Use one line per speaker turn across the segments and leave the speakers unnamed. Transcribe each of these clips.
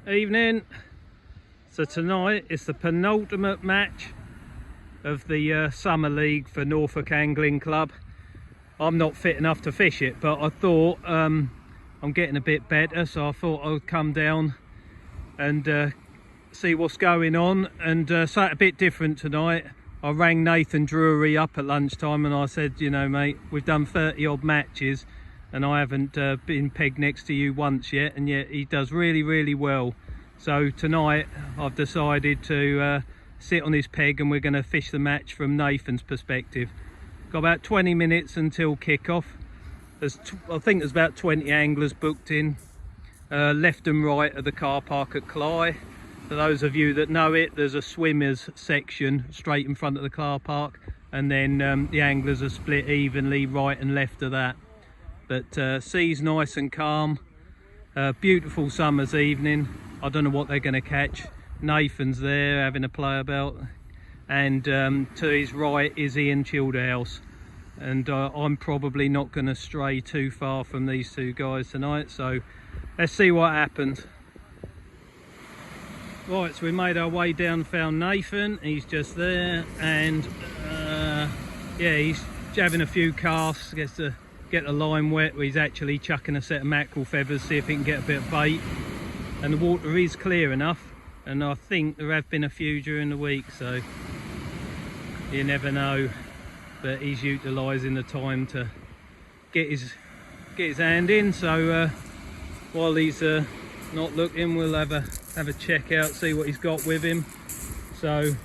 Evening. So tonight it's the penultimate match of the summer league for Norfolk Angling Club. I'm not fit enough to fish it, but I thought I'm getting a bit better, so I thought I would come down and see what's going on. And so a bit different tonight. I rang Nathan Drewery up at lunchtime and I said, you know mate, we've done 30 odd matches and I haven't been pegged next to you once yet, and yet he does really well. So tonight I've decided to sit on his peg and we're going to fish the match from Nathan's perspective. Got about 20 minutes until kick-off. I think there's about 20 anglers booked in, left and right of the car park at Cly. For those of you that know it, there's a swimmers section straight in front of the car park, and then the anglers are split evenly right and left of that. But sea's nice and calm. Beautiful summer's evening. I don't know what they're going to catch. Nathan's there having a play about, and to his right is Ian Childerhouse, and I'm probably not going to stray too far from these two guys tonight, so let's see what happens. Right, so we made our way down, found Nathan. He's just there, and yeah, he's having a few casts, gets to get the line wet. He's actually chucking a set of mackerel feathers, see if he can get a bit of bait. And the water is clear enough, and I think there have been a few during the week, so you never know. But he's utilising the time to get his hand in. So while he's not looking, we'll have a check out, see what he's got with him. So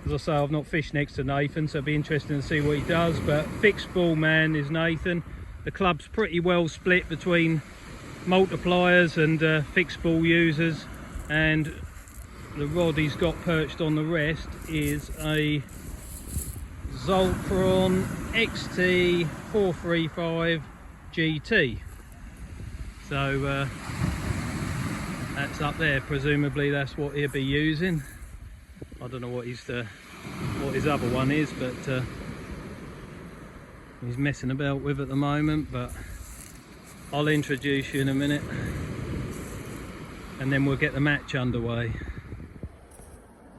as I say, I've not fished next to Nathan, so it'll be interesting to see what he does. But fixed ball man is Nathan. The club's pretty well split between multipliers and fixed ball users, and the rod he's got perched on the rest is a Zoltron XT 435 GT. So that's up there, presumably that's what he'll be using. I don't know what his other one is, but he's messing about with at the moment, but I'll introduce you in a minute and then we'll get the match underway.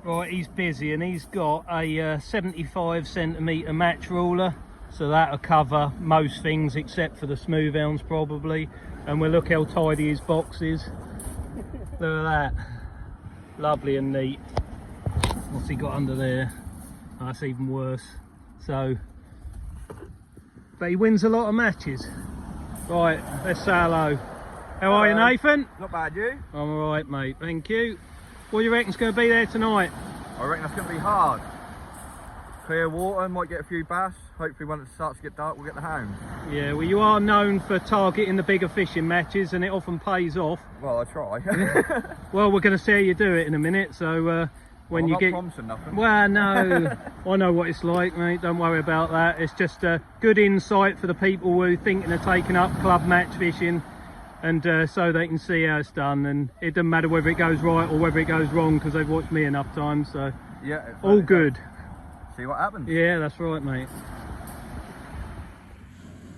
Right, he's busy and he's got a 75 centimetre match ruler, so that'll cover most things except for the smooth hounds probably. And we'll look how tidy his box is. Look at that, lovely and neat. What's he got under there? Oh, that's even worse. So, but he wins a lot of matches. Right, let's say hello. How are you, Nathan?
Not bad, you?
I'm alright, mate, thank you. What do you reckon's going to be there tonight?
I reckon that's going to be hard. Clear water, might get a few bass. Hopefully when it starts to get dark, we'll get the hounds.
Yeah, well, you are known for targeting the bigger fishing matches, and it often pays off.
Well, I try.
Well, we're going to see how you do it in a minute, so when you get...
I'm not promising nothing.
Well, no, I know what it's like, mate, don't worry about that. It's just a good insight for the people who are thinking of taking up club match fishing, and so they can see how it's done, and it doesn't matter whether it goes right or whether it goes wrong, because they've watched me enough times, so
yeah,
all good.
See what happens.
Yeah, that's right, mate.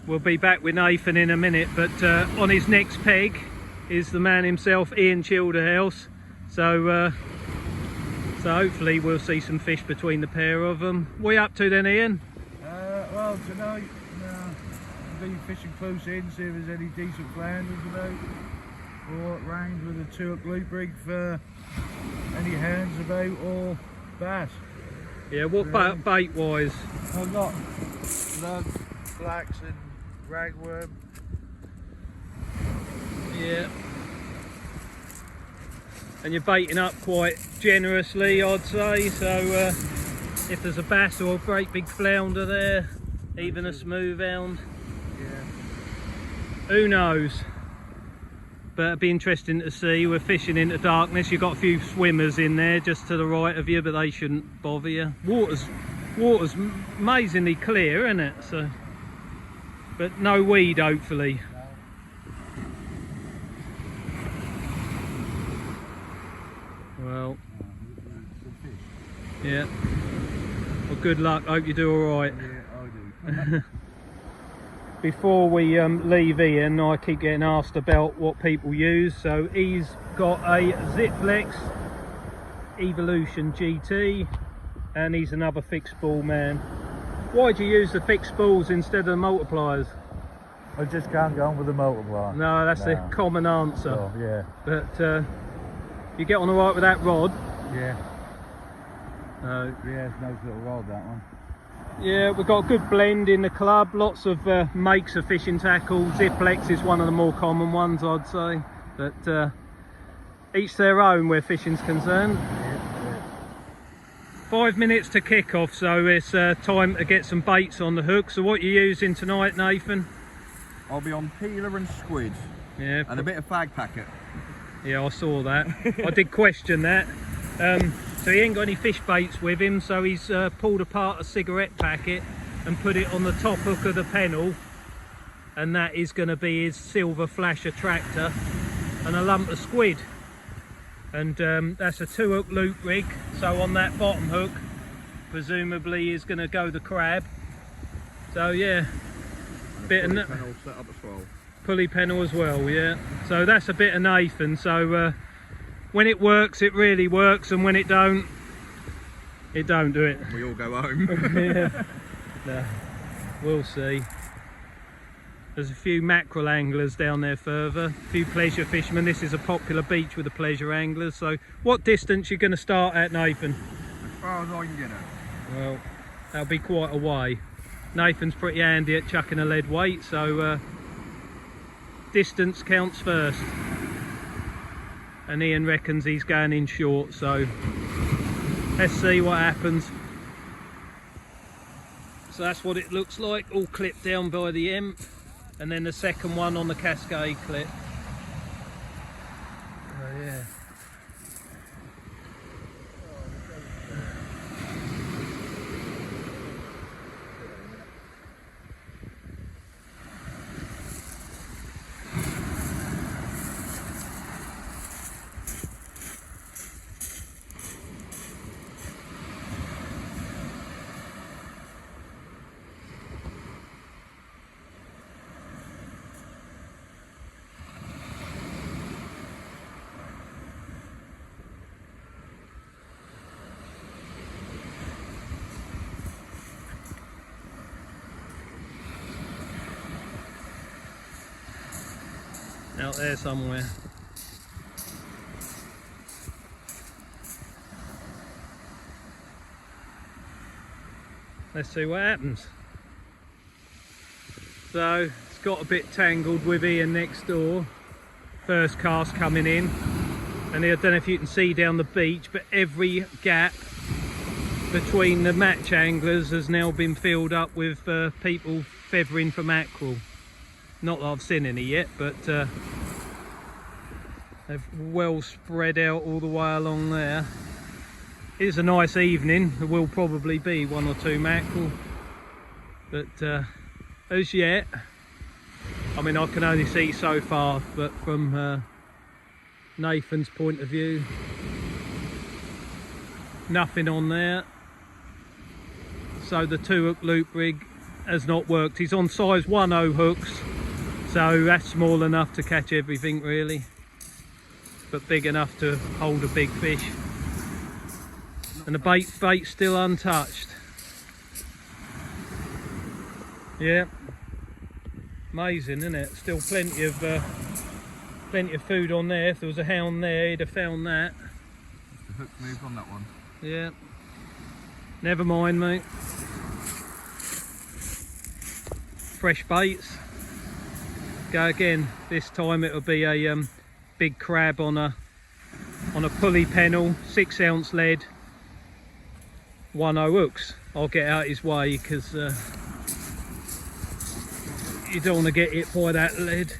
We'll be back with Nathan in a minute, but on his next peg is the man himself, Ian Childerhouse. So hopefully we'll see some fish between the pair of them. What are you up to then, Ian?
Well, tonight I'll be fishing close in, see if there's any decent flounders about, or round with a 2-hook loop rig for any hounds about, or bass.
Yeah, what bait wise?
I've got slugs, blacks and ragworm.
Yeah. And you're baiting up quite generously, I'd say, so if there's a bass or a great big flounder there, even a smooth hound,
Yeah.
who knows? But it'd be interesting to see. We're fishing into darkness. You've got a few swimmers in there just to the right of you, but they shouldn't bother you. Water's amazingly clear, isn't it? So, but no weed, hopefully. Well, yeah. Well, good luck. Hope you do all right.
Yeah, I do.
before we leave Ian, I keep getting asked about what people use. So he's got a Zipflex Evolution GT, and he's another fixed ball man. Why do you use the fixed balls instead of the multipliers?
I just can't go on with the multiplier.
No, that's the common answer.
Oh, yeah.
But you get on all right with that rod?
Yeah.
Yeah,
it's a nice little rod, that one.
Yeah, we've got a good blend in the club. Lots of makes of fishing tackle. Zipflex is one of the more common ones, I'd say. But each their own where fishing's concerned.
Yeah.
5 minutes to kick off, so it's time to get some baits on the hook. So what are you using tonight, Nathan?
I'll be on peeler and squid.
Yeah.
And a bit of fag packet.
Yeah, I saw that. I did question that. So he ain't got any fish baits with him, so he's pulled apart a cigarette packet and put it on the top hook of the pennel, and that is going to be his silver flash attractor and a lump of squid. And that's a 2-hook loop rig, so on that bottom hook presumably is going to go the crab. So yeah, bit of
Pennel set up as well.
Pulley pennel as well, yeah. So that's a bit of Nathan. So when it works, it really works, and when it don't do it.
We all go home.
Yeah. No, we'll see. There's a few mackerel anglers down there further, a few pleasure fishermen. This is a popular beach with the pleasure anglers. So what distance you going to start at, Nathan?
As far as I can get it.
Well, that'll be quite a way. Nathan's pretty handy at chucking a lead weight, so distance counts first. And Ian reckons he's going in short, so let's see what happens. So that's what it looks like, all clipped down by the imp, and then the second one on the Cascade clip. Oh yeah. Out there somewhere. Let's see what happens. So it's got a bit tangled with Ian next door. First cast coming in, and I don't know if you can see down the beach, but every gap between the match anglers has now been filled up with people feathering for mackerel. Not that I've seen any yet, but they've well spread out all the way along there. It's a nice evening. There will probably be 1 or 2 mackerel, but as yet, I mean, I can only see so far, but from Nathan's point of view, nothing on there. So the 2-hook loop rig has not worked. He's on size 1/0 hooks, so that's small enough to catch everything really, but big enough to hold a big fish. And the bait's still untouched. Yeah, amazing, isn't it? Still plenty of food on there. If there was a hound there, he'd have found that.
The hook moved on that one.
Yeah, never mind, mate. Fresh baits. Go again. This time it'll be a big crab on a pulley pennel, 6-ounce lead, 1/0 hooks. I'll get out his way because you don't want to get hit by that lead.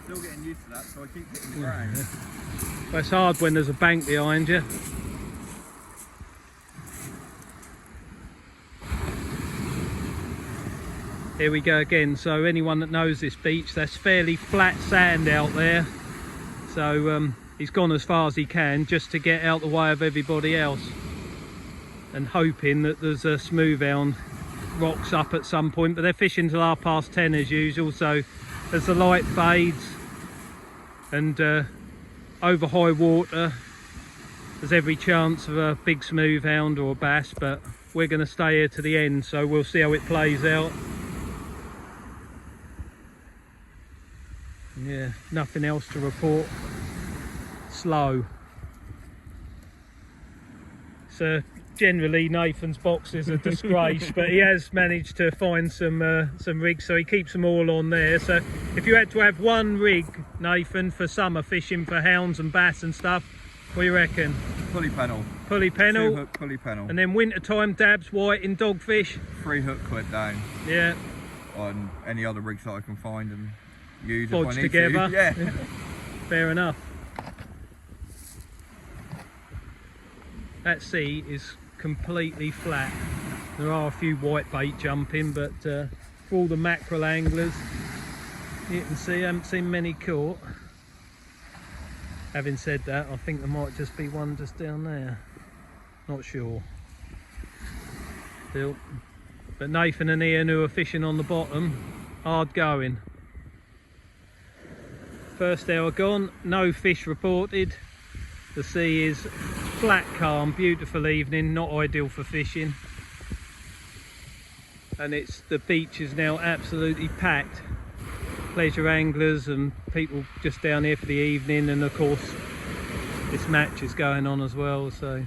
Still getting used to that, so I keep hitting the ground.
Well, it's hard when there's a bank behind you. Here we go again. So anyone that knows this beach, that's fairly flat sand out there. So he's gone as far as he can just to get out the way of everybody else, and hoping that there's a smooth hound rocks up at some point. But they're fishing till 10:30 as usual. So as the light fades and over high water, there's every chance of a big smooth hound or a bass. But we're going to stay here to the end, so we'll see how it plays out. Yeah, nothing else to report. Slow. So generally Nathan's box is a disgrace, but he has managed to find some rigs, so he keeps them all on there. So if you had to have one rig, Nathan, for summer fishing for hounds and bass and stuff, what do you reckon?
Pulley pennel.
Pulley pennel.
2-hook pulley pennel.
And then winter time dabs, white in dogfish.
3 hook quid down.
Yeah.
On any other rigs that I can find and use
Bodge
if I need
together.
to. Yeah.
Fair enough. That sea is completely flat. There are a few white bait jumping, but for all the mackerel anglers, you can see I haven't seen many caught. Having said that, I think there might just be one just down there. Not sure. Still. But Nathan and Ian, who are fishing on the bottom, hard going. First hour gone, no fish reported. The sea is flat calm, beautiful evening, not ideal for fishing. And the beach is now absolutely packed. Pleasure anglers and people just down here for the evening, and of course this match is going on as well. So,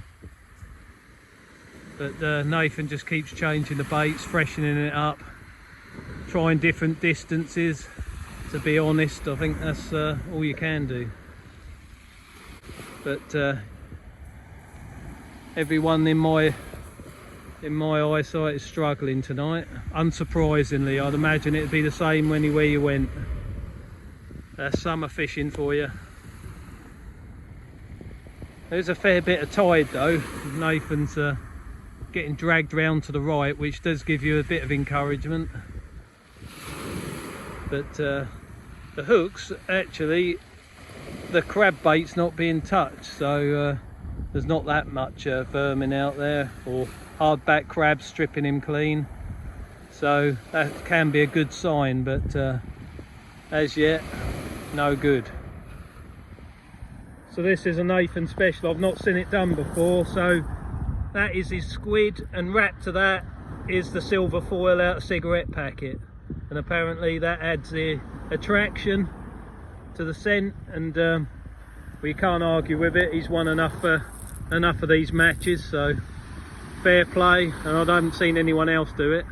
but Nathan just keeps changing the baits, freshening it up, trying different distances. To be honest, I think that's all you can do. But everyone in my eyesight is struggling tonight. Unsurprisingly, I'd imagine it'd be the same anywhere you went. Summer fishing for you. There's a fair bit of tide though. Nathan's getting dragged round to the right, which does give you a bit of encouragement. But the hooks, actually, the crab bait's not being touched, so there's not that much vermin out there, or hardback crabs stripping him clean. So that can be a good sign, but as yet, no good. So this is a Nathan special. I've not seen it done before. So that is his squid, and wrapped to that is the silver foil out of cigarette packet. And apparently that adds the attraction to the scent, and we can't argue with it. He's won enough of these matches, so fair play. And I haven't seen anyone else do it.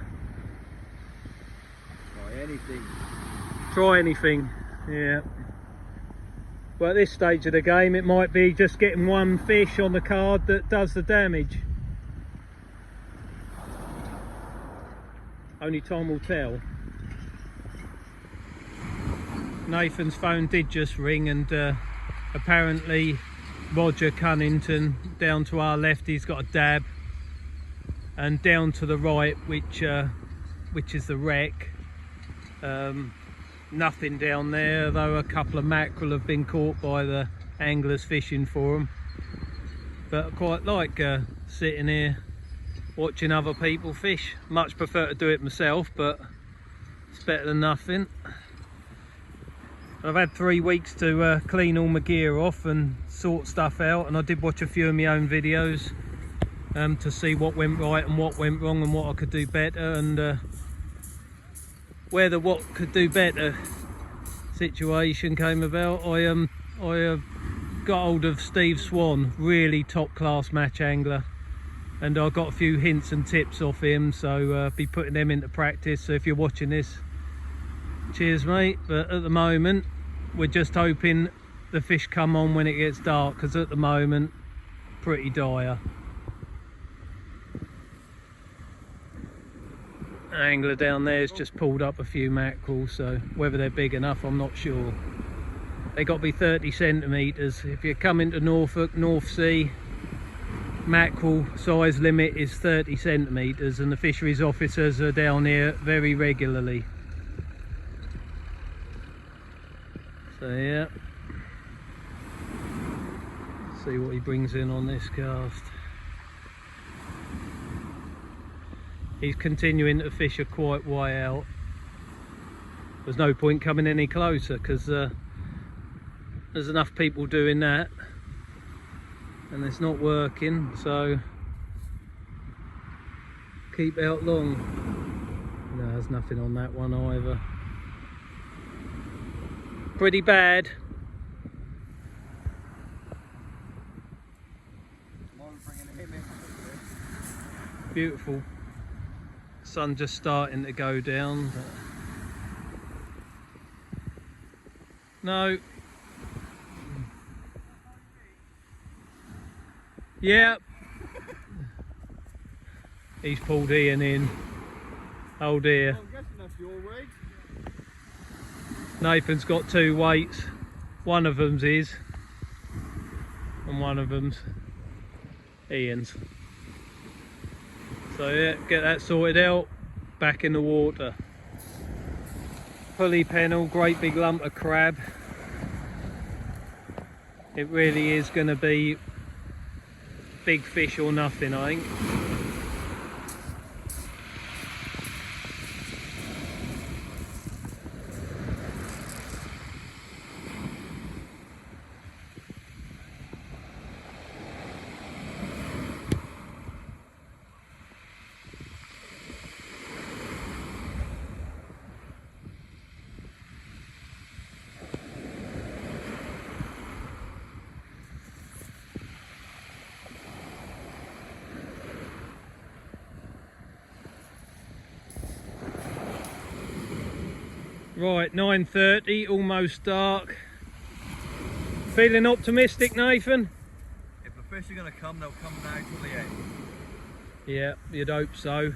Try anything.
Try anything, yeah. Well, at this stage of the game, it might be just getting one fish on the card that does the damage. Only time will tell. Nathan's phone did just ring, and apparently Roger Cunnington down to our left, he's got a dab, and down to the right, which is the wreck, nothing down there, though a couple of mackerel have been caught by the anglers fishing for them. But I quite like sitting here watching other people fish. Much prefer to do it myself, but it's better than nothing. I've had 3 weeks to clean all my gear off and sort stuff out, and I did watch a few of my own videos to see what went right and what went wrong and what I could do better, and where the what could do better situation came about, I got hold of Steve Swan, really top class match angler, and I got a few hints and tips off him, so be putting them into practice. So if you're watching this, cheers mate. But at the moment we're just hoping the fish come on when it gets dark, because at the moment pretty dire. Angler down there has just pulled up a few mackerel, so whether they're big enough I'm not sure. They got to be 30 centimetres. If you come into Norfolk, North Sea, mackerel size limit is 30 centimetres, and the fisheries officers are down here very regularly. So yeah, see what he brings in on this cast. He's continuing to fish a quite way out. There's no point coming any closer because there's enough people doing that and it's not working, so keep out long. No, there's nothing on that one either. Pretty bad. Beautiful. Sun just starting to go down. No. Yeah. He's pulled Ian in. Oh dear.
I'm guessing that's your weight.
Nathan's got 2 weights. One of them's his, and one of them's Ian's. So yeah, get that sorted out. Back in the water. Pulley pennel, great big lump of crab. It really is going to be big fish or nothing, I think. Right, 9:30, almost dark. Feeling optimistic, Nathan?
If the fish are going to come, they'll come now till the end.
Yeah, you'd hope so.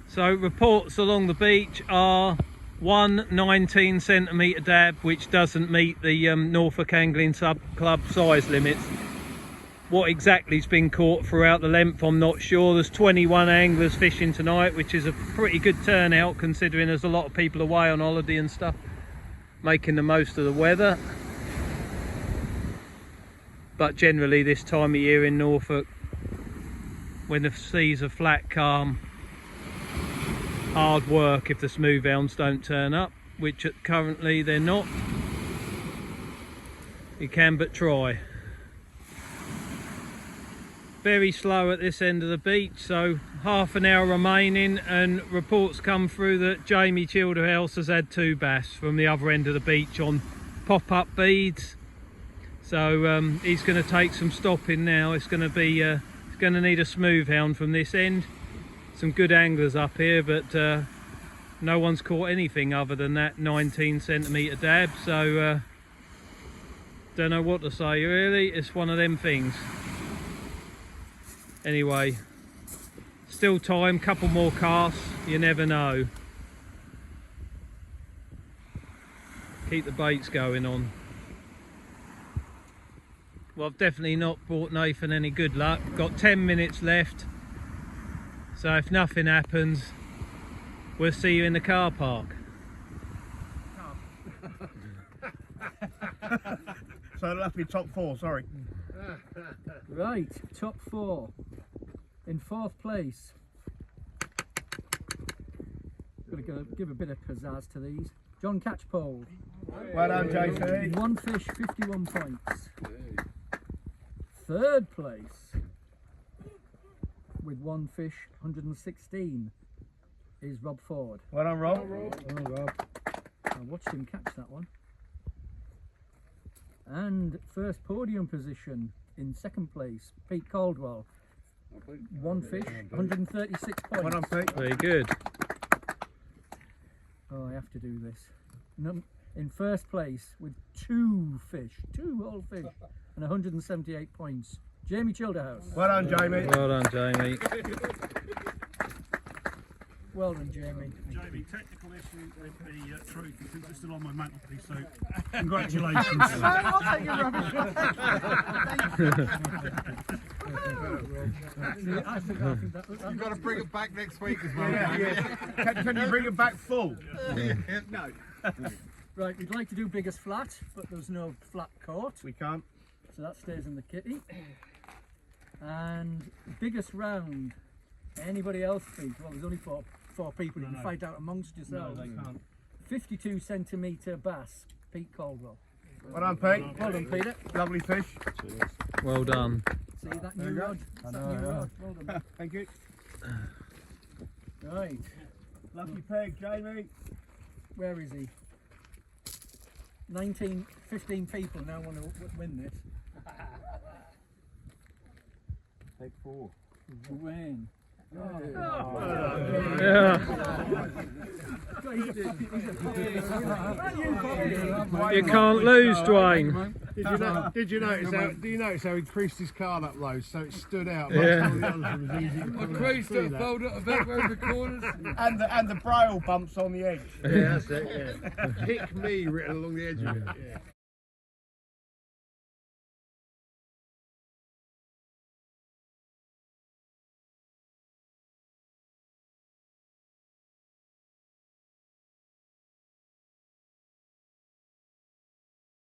So reports along the beach are one 19 centimetre dab, which doesn't meet the Norfolk Angling Club size limits. What exactly's been caught throughout the length, I'm not sure. There's 21 anglers fishing tonight, which is a pretty good turnout considering there's a lot of people away on holiday and stuff, making the most of the weather. But generally this time of year in Norfolk, when the seas are flat calm, hard work if the smooth hounds don't turn up, which currently they're not. You can but try. Very slow at this end of the beach, so half an hour remaining, and reports come through that Jamie Childerhouse has had 2 bass from the other end of the beach on pop-up beads. So he's going to take some stopping now. It's going to be it's going to need a smooth hound from this end. Some good anglers up here, but no one's caught anything other than that 19 centimetre dab, so don't know what to say really. It's one of them things. Anyway, still time, couple more casts, you never know. Keep the baits going on. Well, I've definitely not brought Nathan any good luck. Got 10 minutes left. So if nothing happens, we'll see you in the car park.
So it'll have to be top 4, sorry.
Right, top 4. In 4th place, got to give a bit of pizzazz to these. John Catchpole.
Well done, JC.
1 fish, 51 points. 3rd place, with 1 fish, 116, is Rob Ford.
Well done, Rob.
Oh, Rob. I watched him catch that one. And first podium position in 2nd place, Pete Caldwell. 1 fish, 136 points.
Well done, Pete.
Very good.
Oh, I have to do this. In 1st place with 2 fish, 2 whole fish, and 178 points, Jamie Childerhouse.
Well done, Jamie.
Well done, Jamie.
Well done, Jamie.
Jamie, technical issue with the truth. I think it's still on my mantelpiece, so congratulations.
I'll take your rubbish.
You've got to bring it back next week as well.
Can you bring it back full?
No.
Right, we'd like to do biggest flat, but there's no flat court,
We can't.
so that stays in the kitty. And biggest round, anybody else beat? Well, there's only four people. You can fight out amongst yourselves. 52 centimetre bass, Pete Caldwell.
Well done, Pete.
Well done, Peter.
Lovely fish.
Well done.
See that new rod? That's that new rod. Well done.
Thank you.
Right,
Lucky peg, Jamie.
where is he? 15 people now want to win this.
Take 4.
Win.
Yeah. You can't lose, Dwayne.
Did you notice how? Do you notice how he creased his card up low so it stood out?
Yeah.
Creased it, folded it a bit around the corners.
And the braille bumps on the edge.
Yeah, that's it. Yeah. Pick me written along the edge of it. Yeah.